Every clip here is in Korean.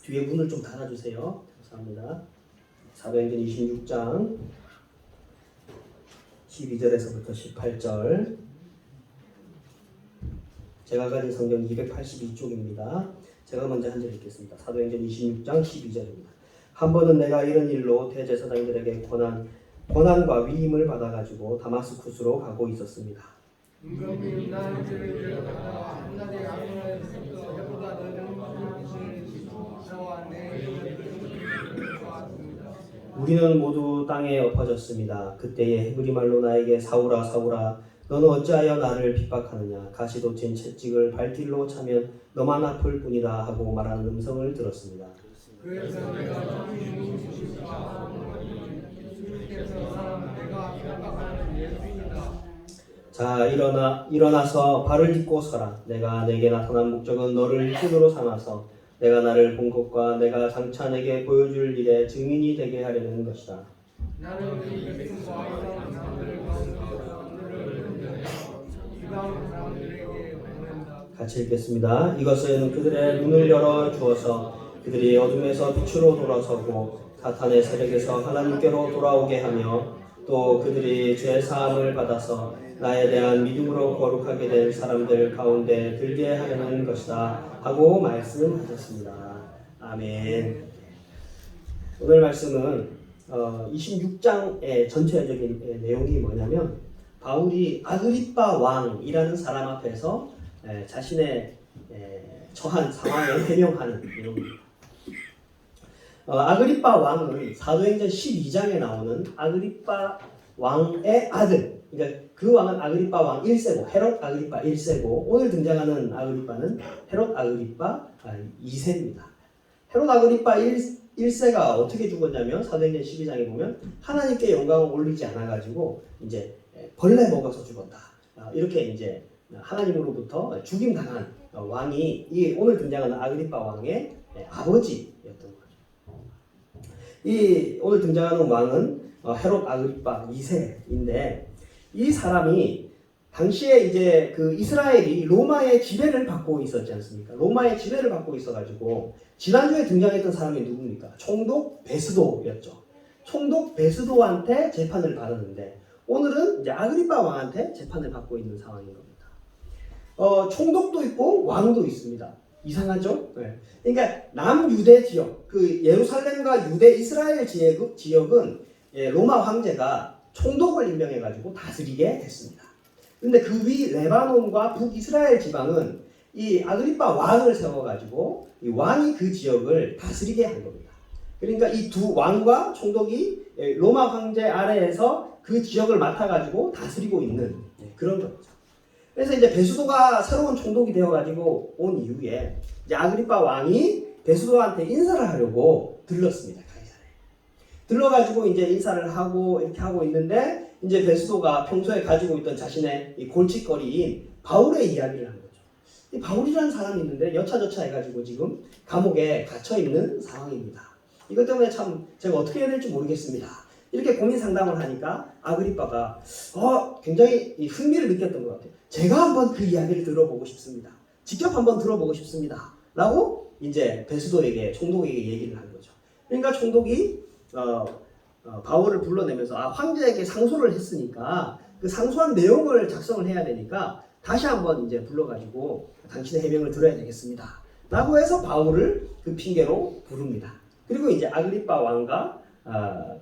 뒤에 문을 좀 닫아주세요. 감사합니다. 사도행전 26장 12절에서부터 18절. 제가 가진 성경 282쪽입니다. 제가 먼저 한 절 읽겠습니다. 사도행전 26장 12절입니다. 한 번은 내가 이런 일로 대제사장들에게 고난과 위임을 받아가지고 다마스쿠스로 가고 있었습니다. 우리는 모두 땅에 엎어졌습니다. 그때에 헤브리 말로 나에게 사울아 사울아 너는 어찌하여 나를 핍박하느냐 가시도 진 채찍을 발길로 차면 너만 아플 뿐이다 하고 말하는 음성을 들었습니다. 그래서 내가 자 일어나서 발을 딛고 서라. 내가 내게 나타난 목적은 너를 끈으로 삼아서 내가 나를 본 것과 내가 장차 내게 보여줄 일의 증인이 되게 하려는 것이다. 나는 같이 읽겠습니다. 이것은 그들의 눈을 열어 주어서 그들이 어둠에서 빛으로 돌아서고 사탄의 세력에서 하나님께로 돌아오게 하며 또 그들이 죄 사함을 받아서 나에 대한 믿음으로 거룩하게 된 사람들 가운데 들게 하려는 것이다 하고 말씀하셨습니다. 아멘. 오늘 말씀은 26장의 전체적인 내용이 뭐냐면 바울이 아그리빠 왕이라는 사람 앞에서 자신의 처한 상황을 해명하는 내용입니다. 아그리빠 왕은 사도행전 12장에 나오는 아그리빠 왕의 아들, 그러니까 그 왕은 아그리빠 왕 1세고 헤롯 아그리빠 1세고 오늘 등장하는 아그리빠는 헤롯 아그리빠 2세입니다. 헤롯 아그리빠 1세가 어떻게 죽었냐면 사도행전 12장에 보면 하나님께 영광을 올리지 않아가지고 이제 벌레 먹어서 죽었다. 이렇게 이제 하나님으로부터 죽임 당한 왕이 이 오늘 등장하는 아그리빠 왕의 아버지였던 거죠. 이 오늘 등장하는 왕은 헤롯 아그리빠 2세인데 이 사람이 당시에 이제 그 이스라엘이 로마의 지배를 받고 있었지 않습니까? 로마의 지배를 받고 있어가지고 지난주에 등장했던 사람이 누굽니까? 총독 베스도였죠. 총독 베스도한테 재판을 받았는데 오늘은 이제 아그리빠 왕한테 재판을 받고 있는 상황인 겁니다. 총독도 있고 왕도 있습니다. 이상하죠? 네. 그러니까 남유대 지역, 그 예루살렘과 유대 이스라엘 지역은 로마 황제가 총독을 임명해가지고 다스리게 됐습니다. 근데 그 위 레바논과 북이스라엘 지방은 이 아그리빠 왕을 세워가지고 이 왕이 그 지역을 다스리게 한 겁니다. 그러니까 이 두 왕과 총독이 로마 황제 아래에서 그 지역을 맡아가지고 다스리고 있는 그런 거죠. 그래서 이제 베수도가 새로운 총독이 되어가지고 온 이후에 이제 아그리빠 왕이 베수도한테 인사를 하려고 들렀습니다. 가이사랴에. 들러가지고 이제 인사를 하고 이렇게 하고 있는데 이제 베수도가 평소에 가지고 있던 자신의 이 골칫거리인 바울의 이야기를 한 거죠. 이 바울이라는 사람이 있는데 여차저차 해가지고 지금 감옥에 갇혀 있는 상황입니다. 이것 때문에 참 제가 어떻게 해야 될지 모르겠습니다. 이렇게 고민 상담을 하니까 아그리빠가 굉장히 흥미를 느꼈던 것 같아요. 제가 한번 그 이야기를 들어보고 싶습니다. 직접 한번 들어보고 싶습니다. 라고 이제 베스도에게 총독에게 얘기를 한 거죠. 그러니까 총독이 바울을 불러내면서 황제에게 상소를 했으니까 그 상소한 내용을 작성을 해야 되니까 다시 한번 이제 불러가지고 당신의 해명을 들어야 되겠습니다. 라고 해서 바울을 그 핑계로 부릅니다. 그리고 이제 아그리빠 왕과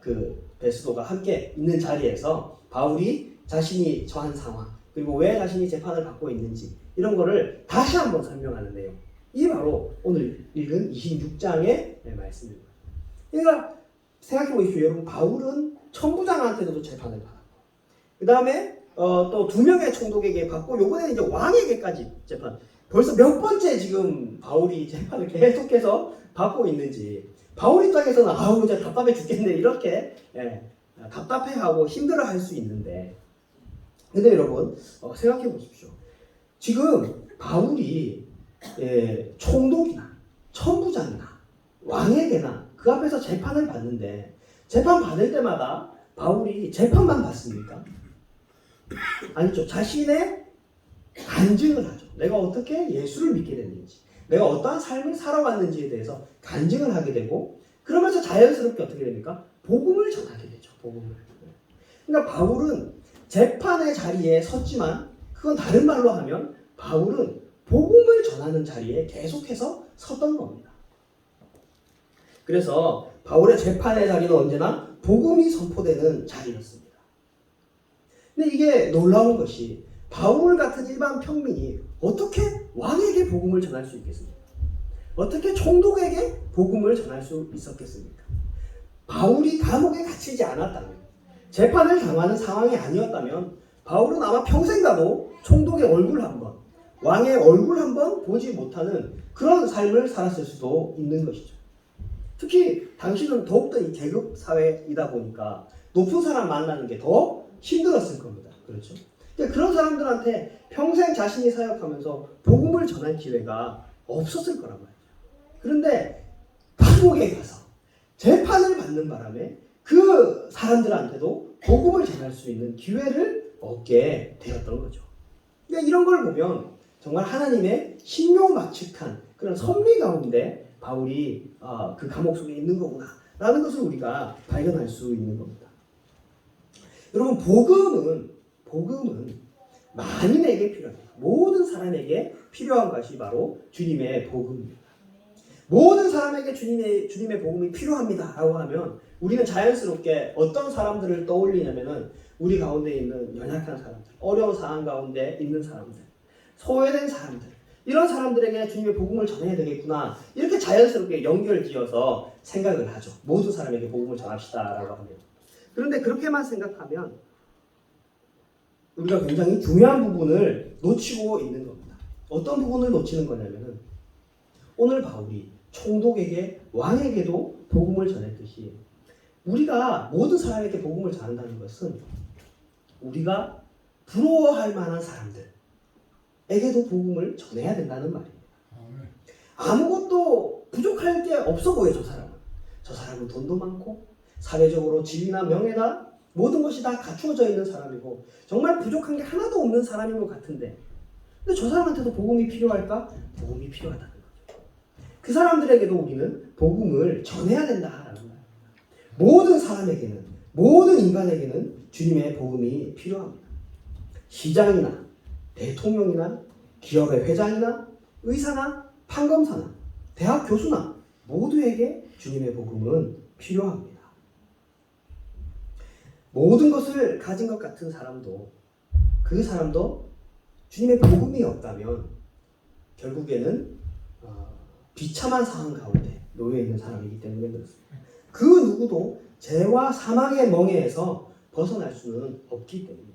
그 베스도가 함께 있는 자리에서 바울이 자신이 처한 상황 그리고 왜 자신이 재판을 받고 있는지 이런 거를 다시 한번 설명하는 내용. 이게 바로 오늘 읽은 26장의 말씀입니다. 그러니까 생각해 보십시오. 여러분 바울은 천부장한테도 재판을 받았고 그 다음에 또 2명의 총독에게 받고 요번에는 이제 왕에게까지 재판. 벌써 몇 번째 지금 바울이 재판을 계속해서 받고 있는지 바울 입장에서는 이제 답답해 죽겠네 이렇게 답답해하고 힘들어할 수 있는데 근데 여러분 생각해 보십시오. 지금 바울이 총독이나 천부장이나 왕에게나 그 앞에서 재판을 받는데 재판 받을 때마다 바울이 재판만 받습니까? 아니죠. 자신의 간증을 하죠. 내가 어떻게 예수를 믿게 됐는지 내가 어떠한 삶을 살아왔는지에 대해서 간증을 하게 되고 그러면서 자연스럽게 어떻게 됩니까? 복음을 전하게 되죠. 복음을. 그러니까 바울은 재판의 자리에 섰지만 그건 다른 말로 하면 바울은 복음을 전하는 자리에 계속해서 섰던 겁니다. 그래서 바울의 재판의 자리는 언제나 복음이 선포되는 자리였습니다. 근데 이게 놀라운 것이 바울 같은 일반 평민이 어떻게 왕에게 복음을 전할 수 있겠습니까? 어떻게 총독에게 복음을 전할 수 있었겠습니까? 바울이 감옥에 갇히지 않았다면, 재판을 당하는 상황이 아니었다면 바울은 아마 평생 가도 총독의 얼굴 한번, 왕의 얼굴 한번 보지 못하는 그런 삶을 살았을 수도 있는 것이죠. 특히 당시는 더욱더 이 계급 사회이다 보니까 높은 사람 만나는 게 더 힘들었을 겁니다. 그렇죠? 그런 사람들한테 평생 자신이 사역하면서 복음을 전할 기회가 없었을 거란 말이죠. 그런데 감옥에 가서 재판을 받는 바람에 그 사람들한테도 복음을 전할 수 있는 기회를 얻게 되었던 거죠. 그러니까 이런 걸 보면 정말 하나님의 신묘막측한 그런 섭리 가운데 바울이 그 감옥 속에 있는 거구나 라는 것을 우리가 발견할 수 있는 겁니다. 여러분 복음은 만인에게 필요합니다. 모든 사람에게 필요한 것이 바로 주님의 복음입니다. 모든 사람에게 주님의 복음이 필요합니다 라고 하면 우리는 자연스럽게 어떤 사람들을 떠올리냐면은 우리 가운데 있는 연약한 사람들, 어려운 상황 가운데 있는 사람들, 소외된 사람들, 이런 사람들에게 주님의 복음을 전해야 되겠구나 이렇게 자연스럽게 연결지어서 생각을 하죠. 모든 사람에게 복음을 전합시다 라고 하면. 그런데 그렇게만 생각하면 우리가 굉장히 중요한 부분을 놓치고 있는 겁니다. 어떤 부분을 놓치는 거냐면은 오늘 바울이 총독에게 왕에게도 복음을 전했듯이 우리가 모든 사람에게 복음을 전한다는 것은 우리가 부러워할 만한 사람들에게도 복음을 전해야 된다는 말입니다. 아무것도 부족할 게 없어 보여 저 사람은. 저 사람은 돈도 많고 사회적으로 지위나 명예나 모든 것이 다 갖추어져 있는 사람이고 정말 부족한 게 하나도 없는 사람인 것 같은데 근데 저 사람한테도 복음이 필요할까? 복음이 필요하다는 거죠. 그 사람들에게도 우리는 복음을 전해야 된다라는 거예요. 모든 사람에게는 모든 인간에게는 주님의 복음이 필요합니다. 시장이나 대통령이나 기업의 회장이나 의사나 판검사나 대학 교수나 모두에게 주님의 복음은 필요합니다. 모든 것을 가진 것 같은 사람도 그 사람도 주님의 복음이 없다면 결국에는 비참한 상황 가운데 놓여 있는 사람이기 때문에 그렇습니다. 그 누구도 죄와 사망의 멍에에서 벗어날 수는 없기 때문입니다.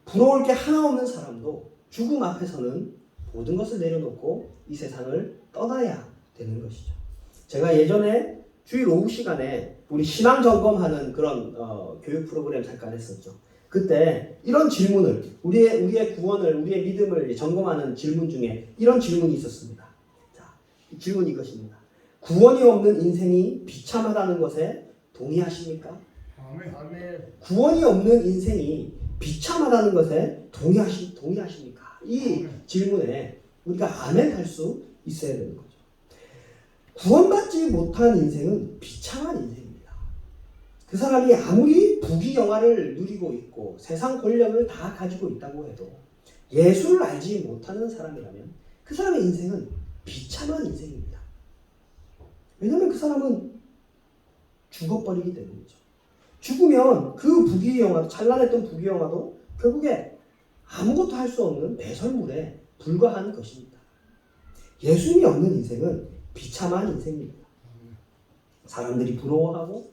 부러울 게 하나 없는 사람도 죽음 앞에서는 모든 것을 내려놓고 이 세상을 떠나야 되는 것이죠. 제가 예전에 주일 오후 시간에 우리 신앙 점검하는 그런 교육 프로그램 잠깐 했었죠. 그때 이런 질문을 우리의 구원을 우리의 믿음을 점검하는 질문 중에 이런 질문이 있었습니다. 자, 질문 이것입니다. 구원이 없는 인생이 비참하다는 것에 동의하십니까? 아멘. 구원이 없는 인생이 비참하다는 것에 동의하십니까? 이 질문에 우리가 아멘 할 수 있어야 되는 거죠. 구원받지 못한 인생은 비참한 인생입니다. 그 사람이 아무리 부귀영화를 누리고 있고 세상 권력을 다 가지고 있다고 해도 예수를 알지 못하는 사람이라면 그 사람의 인생은 비참한 인생입니다. 왜냐하면 그 사람은 죽어버리기 때문이죠. 죽으면 그 부귀영화, 찬란했던 부귀영화도 결국에 아무것도 할 수 없는 배설물에 불과한 것입니다. 예수님이 없는 인생은 비참한 인생입니다. 사람들이 부러워하고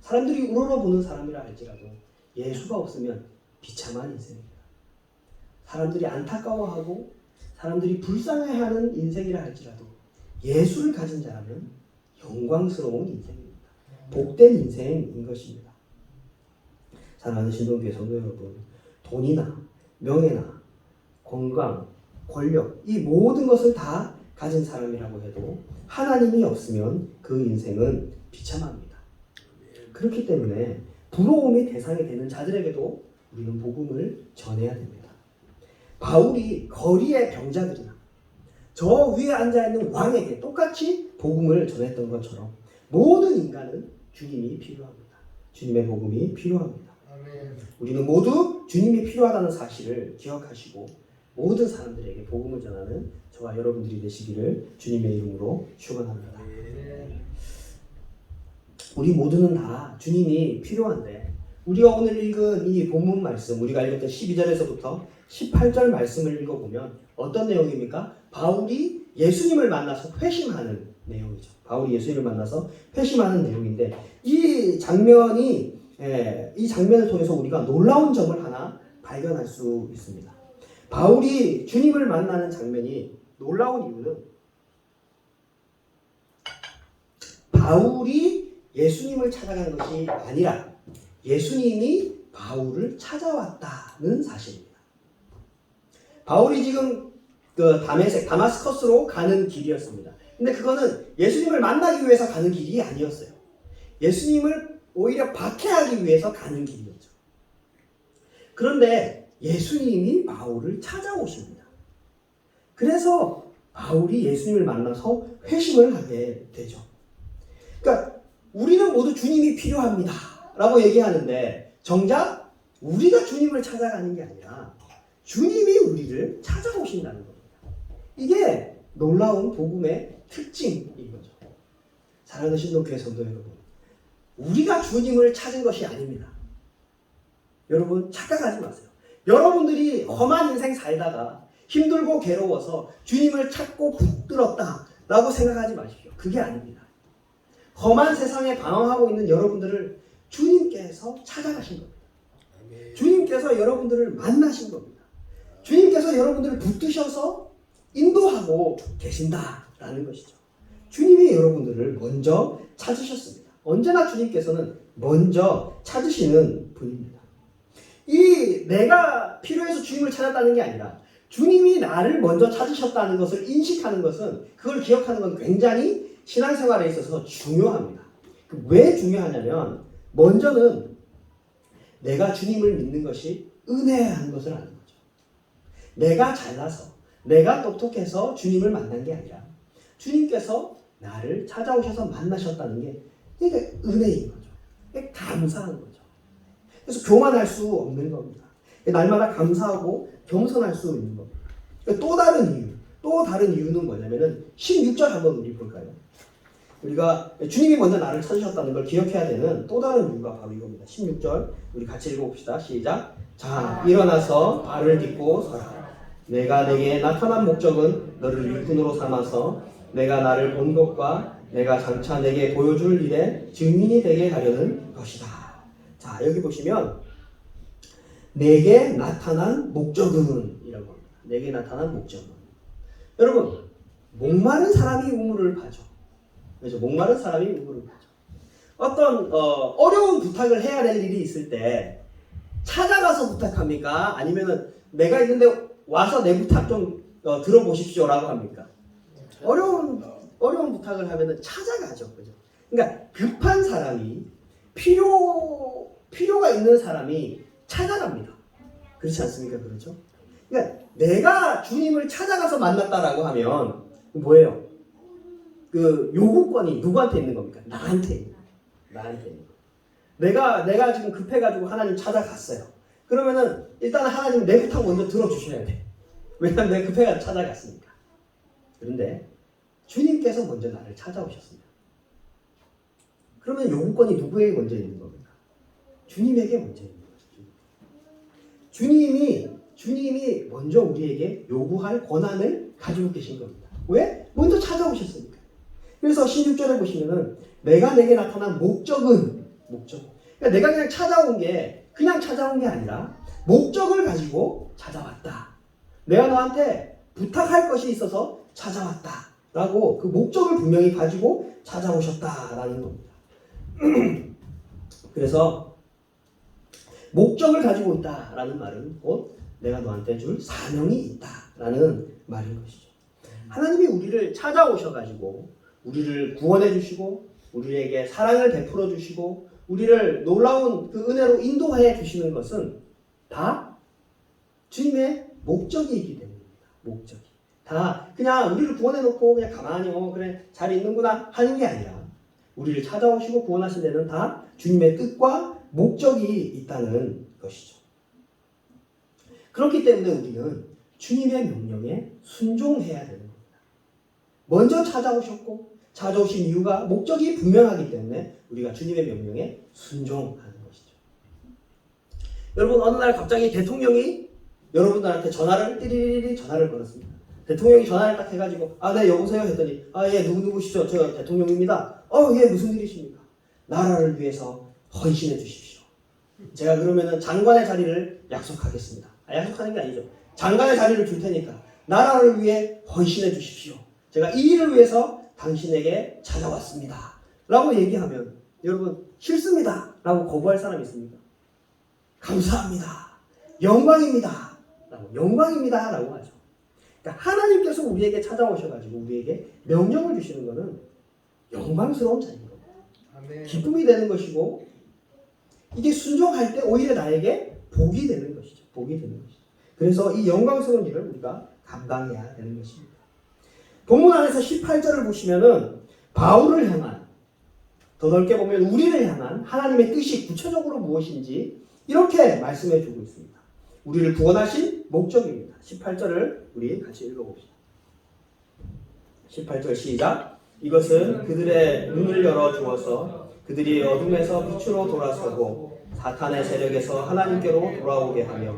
사람들이 우러러보는 사람이라 할지라도 예수가 없으면 비참한 인생입니다. 사람들이 안타까워하고 사람들이 불쌍해하는 인생이라 할지라도 예수를 가진 자라면 영광스러운 인생입니다. 복된 인생인 것입니다. 사랑하는 신동교회 성도 여러분, 돈이나 명예나 건강, 권력 이 모든 것을 다 가진 사람이라고 해도 하나님이 없으면 그 인생은 비참합니다. 그렇기 때문에 부러움의 대상이 되는 자들에게도 우리는 복음을 전해야 됩니다. 바울이 거리의 병자들이나 저 위에 앉아있는 왕에게 똑같이 복음을 전했던 것처럼 모든 인간은 주님이 필요합니다. 주님의 복음이 필요합니다. 우리는 모두 주님이 필요하다는 사실을 기억하시고 모든 사람들에게 복음을 전하는 저와 여러분들이 되시기를 주님의 이름으로 축원합니다. 우리 모두는 다 주님이 필요한데 우리가 오늘 읽은 이 본문 말씀, 우리가 읽었던 12절에서부터 18절 말씀을 읽어보면 어떤 내용입니까? 바울이 예수님을 만나서 회심하는 내용이죠. 바울이 예수님을 만나서 회심하는 내용인데 이 장면을 통해서 우리가 놀라운 점을 하나 발견할 수 있습니다. 바울이 주님을 만나는 장면이 놀라운 이유는 바울이 예수님을 찾아간 것이 아니라 예수님이 바울을 찾아왔다는 사실입니다. 바울이 지금 다마스커스로 가는 길이었습니다. 근데 그거는 예수님을 만나기 위해서 가는 길이 아니었어요. 예수님을 오히려 박해하기 위해서 가는 길이었죠. 그런데 예수님이 바울을 찾아오십니다. 그래서 바울이 예수님을 만나서 회심을 하게 되죠. 그러니까 우리는 모두 주님이 필요합니다 라고 얘기하는데 정작 우리가 주님을 찾아가는 게 아니라 주님이 우리를 찾아오신다는 겁니다. 이게 놀라운 복음의 특징인 거죠. 사랑하는 신동교회 성도 여러분, 우리가 주님을 찾은 것이 아닙니다. 여러분 착각하지 마세요. 여러분들이 험한 인생 살다가 힘들고 괴로워서 주님을 찾고 붙들었다 라고 생각하지 마십시오. 그게 아닙니다. 험한 세상에 방황하고 있는 여러분들을 주님께서 찾아가신 겁니다. 주님께서 여러분들을 만나신 겁니다. 주님께서 여러분들을 붙드셔서 인도하고 계신다라는 것이죠. 주님이 여러분들을 먼저 찾으셨습니다. 언제나 주님께서는 먼저 찾으시는 분입니다. 이 내가 필요해서 주님을 찾았다는 게 아니라 주님이 나를 먼저 찾으셨다는 것을 인식하는 것은, 그걸 기억하는 건 굉장히 신앙생활에 있어서 중요합니다. 왜 중요하냐면 먼저는 내가 주님을 믿는 것이 은혜한 것을 아는 거죠. 내가 잘나서 내가 똑똑해서 주님을 만난 게 아니라 주님께서 나를 찾아오셔서 만나셨다는 게 이게 은혜인 거죠. 이게 감사한 거죠. 그래서 교만할 수 없는 겁니다. 날마다 감사하고 겸손할 수 있는 겁니다. 또 다른 이유는 뭐냐면은 16절 한번 우리 볼까요? 우리가 주님이 먼저 나를 찾으셨다는 걸 기억해야 되는 또 다른 이유가 바로 이겁니다. 16절 우리 같이 읽어봅시다. 시작. 자, 일어나서 발을 딛고 서라. 내가 내게 나타난 목적은 너를 일꾼으로 삼아서 내가 나를 본 것과 내가 장차 내게 보여줄 일에 증인이 되게 하려는 것이다. 자, 여기 보시면 내게 나타난 목적은 이라고 합니다. 내게 나타난 목적은. 여러분, 목마른 사람이 우물을 파죠. 그렇죠? 목마른 사람이 우물을 파죠. 어떤 어려운 부탁을 해야 될 일이 있을 때 찾아가서 부탁합니까? 아니면은 내가 있는데 와서 내 부탁 좀 들어보십시오라고 합니까? 어려운 부탁을 하면은 찾아가죠, 그죠? 그러니까 급한 사람이 필요가 있는 사람이 찾아갑니다. 그렇지 않습니까? 그렇죠? 그러니까 내가 주님을 찾아가서 만났다라고 하면 뭐예요? 그 요구권이 누구한테 있는 겁니까? 나한테 있는 거예요. 내가 지금 급해가지고 하나님 찾아갔어요. 그러면은 일단 하나님 내 부탁 먼저 들어주셔야 돼. 왜냐면 내가 급해가지고 찾아갔으니까. 그런데 주님께서 먼저 나를 찾아오셨습니다. 그러면 요구권이 누구에게 먼저 있는 겁니까? 주님에게 먼저 있는 거죠. 주님이 먼저 우리에게 요구할 권한을 가지고 계신 겁니다. 왜? 먼저 찾아오셨으니까. 그래서 16절에 보시면은 내가 내게 나타난 목적은 그러니까 내가 그냥 찾아온 게 아니라 목적을 가지고 찾아왔다. 내가 너한테 부탁할 것이 있어서 찾아왔다 라고 그 목적을 분명히 가지고 찾아오셨다라는 겁니다. 그래서 목적을 가지고 있다라는 말은 곧 내가 너한테 줄 사명이 있다라는 말인 것이죠. 하나님이 우리를 찾아오셔가지고 우리를 구원해 주시고 우리에게 사랑을 베풀어 주시고 우리를 놀라운 그 은혜로 인도해 주시는 것은 다 주님의 목적이기 때문입니다. 다 그냥 우리를 구원해 놓고 그냥 가만히 그래 잘 있는구나 하는 게 아니라 우리를 찾아오시고 구원하신 데는 다 주님의 뜻과 목적이 있다는 것이죠. 그렇기 때문에 우리는 주님의 명령에 순종해야 되는 겁니다. 먼저 찾아오셨고 찾아오신 이유가 목적이 분명하기 때문에 우리가 주님의 명령에 순종하는 것이죠. 여러분 어느 날 갑자기 대통령이 여러분들한테 띠리리리 전화를 걸었습니다. 대통령이 전화를 딱 해가지고 네 여보세요 했더니 예 누구시죠? 저 대통령입니다. 예 무슨 일이십니까? 나라를 위해서 헌신해 주십시오. 제가 그러면은 장관의 자리를 약속하겠습니다. 약속하는 게 아니죠. 장관의 자리를 줄 테니까 나라를 위해 헌신해 주십시오. 제가 이 일을 위해서 당신에게 찾아왔습니다. 라고 얘기하면 여러분 싫습니다. 라고 거부할 사람이 있습니까? 감사합니다. 영광입니다. 영광입니다. 라고 하죠. 그러니까 하나님께서 우리에게 찾아오셔가지고 우리에게 명령을 주시는 것은 영광스러운 자인 겁니다. 아멘. 기쁨이 되는 것이고 이게 순종할 때 오히려 나에게 복이 되는 것이죠. 복이 되는 것이죠. 그래서 이 영광스러운 일을 우리가 감당해야 되는 것입니다. 본문 안에서 18절을 보시면은 바울을 향한 더 넓게 보면 우리를 향한 하나님의 뜻이 구체적으로 무엇인지 이렇게 말씀해 주고 있습니다. 우리를 구원하신 목적입니다. 18절을 우리 같이 읽어봅시다. 18절 시작. 이것은 그들의 눈을 열어 주어서 그들이 어둠에서 빛으로 돌아서고 사탄의 세력에서 하나님께로 돌아오게 하며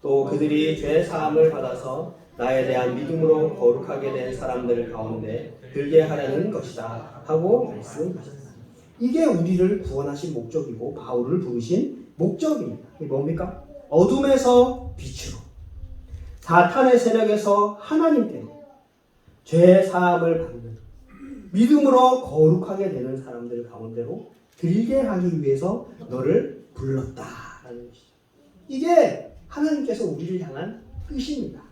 또 그들이 죄 사함을 받아서 나에 대한 믿음으로 거룩하게 된 사람들 가운데 들게 하려는 것이다 하고 말씀하셨습니다. 이게 우리를 구원하신 목적이고 바울을 부르신 목적입니다. 이게 뭡니까? 어둠에서 빛으로 사탄의 세력에서 하나님께로 죄 사함을 받는 믿음으로 거룩하게 되는 사람들 가운데로 들게 하기 위해서 너를 불렀다라는 것이죠. 이게 하나님께서 우리를 향한 뜻입니다.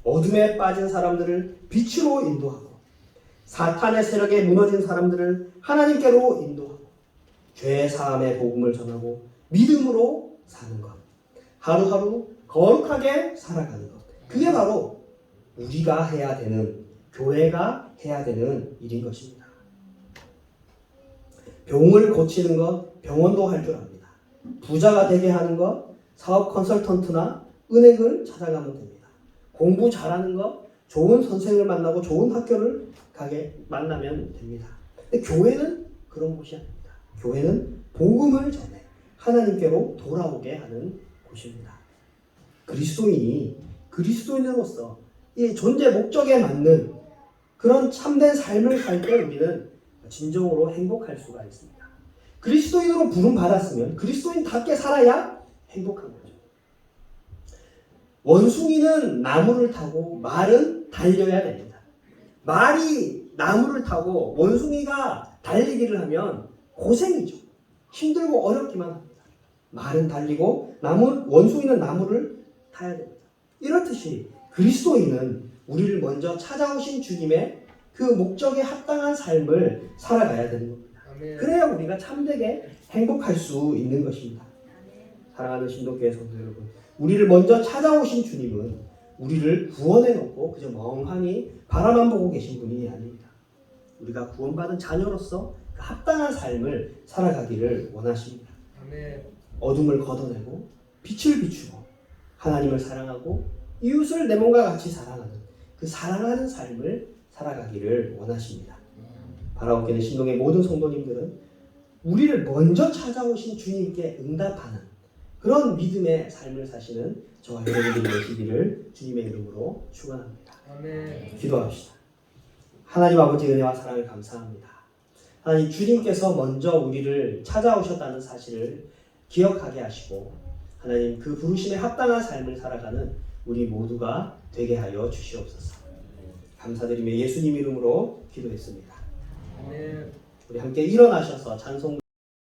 어둠에 빠진 사람들을 빛으로 인도하고 사탄의 세력에 무너진 사람들을 하나님께로 인도하고 죄 사함의 복음을 전하고 믿음으로 사는 것, 하루하루 거룩하게 살아가는 것, 그게 바로 우리가 해야 되는, 교회가 해야 되는 일인 것입니다. 병을 고치는 것, 병원도 할 줄 압니다. 부자가 되게 하는 것, 사업 컨설턴트나 은행을 찾아가면 됩니다. 공부 잘하는 것, 좋은 선생을 만나고 좋은 학교를 만나면 됩니다. 근데 교회는 그런 곳이 아닙니다. 교회는 복음을 전해 하나님께로 돌아오게 하는 곳입니다. 그리스도인이 그리스도인으로서 이 존재 목적에 맞는 그런 참된 삶을 살 때 우리는 진정으로 행복할 수가 있습니다. 그리스도인으로 부름받았으면 그리스도인답게 살아야 행복한 거죠. 원숭이는 나무를 타고 말은 달려야 됩니다. 말이 나무를 타고 원숭이가 달리기를 하면 고생이죠. 힘들고 어렵기만 합니다. 말은 달리고 원숭이는 나무를 타야 됩니다. 이렇듯이 그리스도인은 우리를 먼저 찾아오신 주님의 그 목적에 합당한 삶을 살아가야 되는 겁니다. 그래야 우리가 참되게 행복할 수 있는 것입니다. 사랑하는 신도교회 성도 여러분, 우리를 먼저 찾아오신 주님은 우리를 구원해 놓고 그저 멍하니 바라만 보고 계신 분이 아닙니다. 우리가 구원받은 자녀로서 그 합당한 삶을 살아가기를 원하십니다. 어둠을 걷어내고 빛을 비추고 하나님을 사랑하고 이웃을 내 몸과 같이 사랑하는 그 사랑하는 삶을 살아가기를 원하십니다. 바라옵게는 신동의 모든 성도님들은 우리를 먼저 찾아오신 주님께 응답하는 그런 믿음의 삶을 사시는 저와 여러분들이 되시기를 주님의 이름으로 축원합니다. 기도합시다. 하나님 아버지 은혜와 사랑을 감사합니다. 하나님 주님께서 먼저 우리를 찾아오셨다는 사실을 기억하게 하시고 하나님 그 부르심에 합당한 삶을 살아가는 우리 모두가 되게 하여 주시옵소서. 감사드리며 예수님 이름으로 기도했습니다. 우리 함께 일어나셔서 찬송